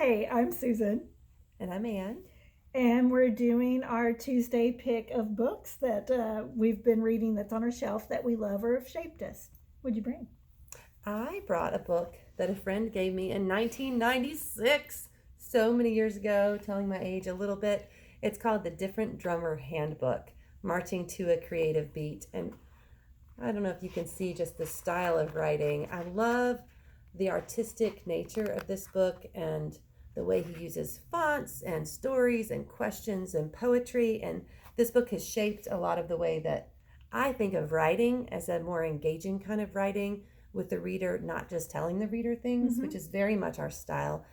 Hey, I'm Susan, And I'm Ann. and we're doing our Tuesday pick of books that we've been reading that's on our shelf that we love or have shaped us. What'd you bring? I brought a book that a friend gave me in 1996, so many years ago, telling my age a little bit. It's called The Different Drummer Handbook, Marching to a Creative Beat. And I don't know if you can see just the style of writing. I love the artistic nature of this book and the way he uses fonts and stories and questions and poetry. And this book has shaped a lot of the way that I think of writing as a more engaging kind of writing with the reader, not just telling the reader things, Mm-hmm. which is very much our style.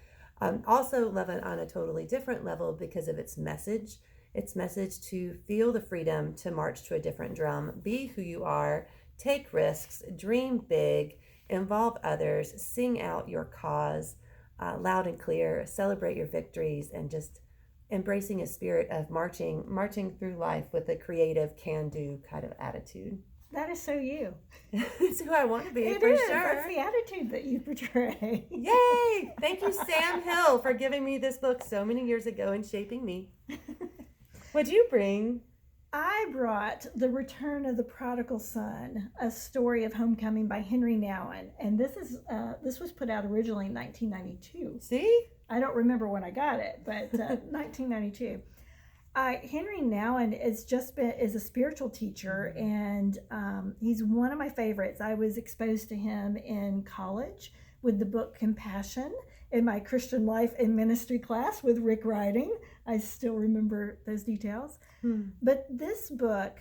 Also love it on a totally different level because of its message. Its message to feel the freedom to march to a different drum, be who you are, take risks, dream big, involve others, sing out your cause loud and clear, celebrate your victories, and just embracing a spirit of marching through life with a creative can-do kind of attitude. That is so you. It's who I want to be, It for is. sure. That's the attitude that you portray. Yay! Thank you, Sam Hill, for giving me this book so many years ago and shaping me. What'd you bring? I brought The Return of the Prodigal Son, a story of homecoming by Henry Nouwen, and this was put out originally in 1992. See? I don't remember when I got it, but 1992. Henry Nouwen is a spiritual teacher, and he's one of my favorites. I was exposed to him in college with the book Compassion in my Christian life and ministry class with Rick Riding. I still remember those details. But this book,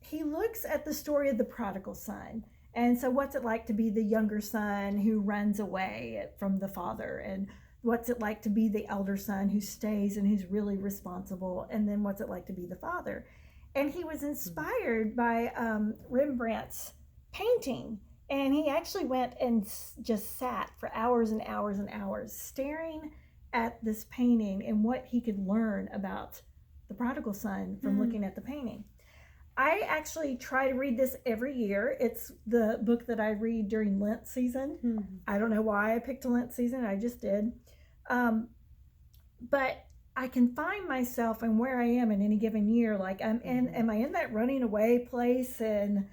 he looks at the story of the prodigal son. And so, what's it like to be the younger son who runs away from the father? And what's it like to be the elder son who stays and who's really responsible? And then, what's it like to be the father? And he was inspired by Rembrandt's painting. And he actually went and just sat for hours and hours and hours staring at this painting and what he could learn about the prodigal son from looking at the painting. I actually try to read this every year. It's the book that I read during Lent season. I don't know why I picked a Lent season. I just did. But I can find myself and where I am in any given year. Like am I in that running away place and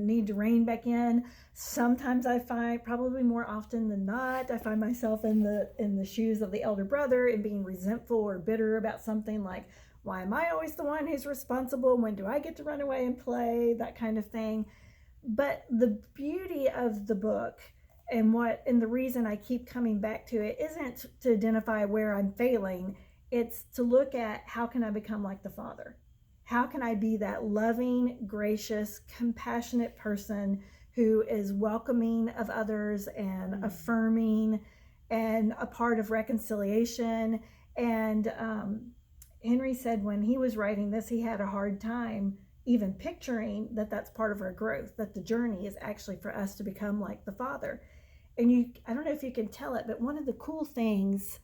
need to rein back in? Sometimes I find, probably more often than not, I find myself in the shoes of the elder brother and being resentful or bitter about something, like, why am I always the one who's responsible? When do I get to run away and play? That kind of thing. But the beauty of the book and the reason I keep coming back to it isn't to identify where I'm failing. It's to look at, how can I become like the Father? How can I be that loving, gracious, compassionate person who is welcoming of others and affirming and a part of reconciliation? And Henry said when he was writing this, he had a hard time even picturing that that's part of our growth, that the journey is actually for us to become like the Father. And I don't know if you can tell it, but one of the cool things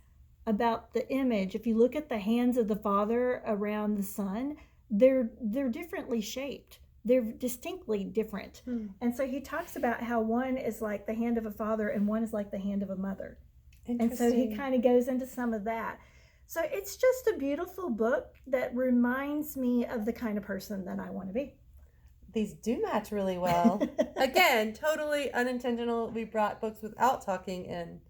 about the image, if you look at the hands of the Father around the Son, they're differently shaped. They're distinctly different. And so he talks about how one is like the hand of a father and one is like the hand of a mother. And so he kind of goes into some of that. So it's just a beautiful book that reminds me of the kind of person that I want to be. These do match really well. Again, totally unintentional. We brought books without talking, and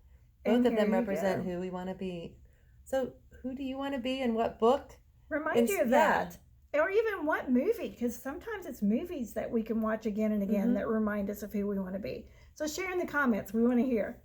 both of them represent who we want to be. So who do you want to be and what book? Remind you of that. Or even what movie, because sometimes it's movies that we can watch again and again that remind us of who we want to be. So share in the comments. We want to hear.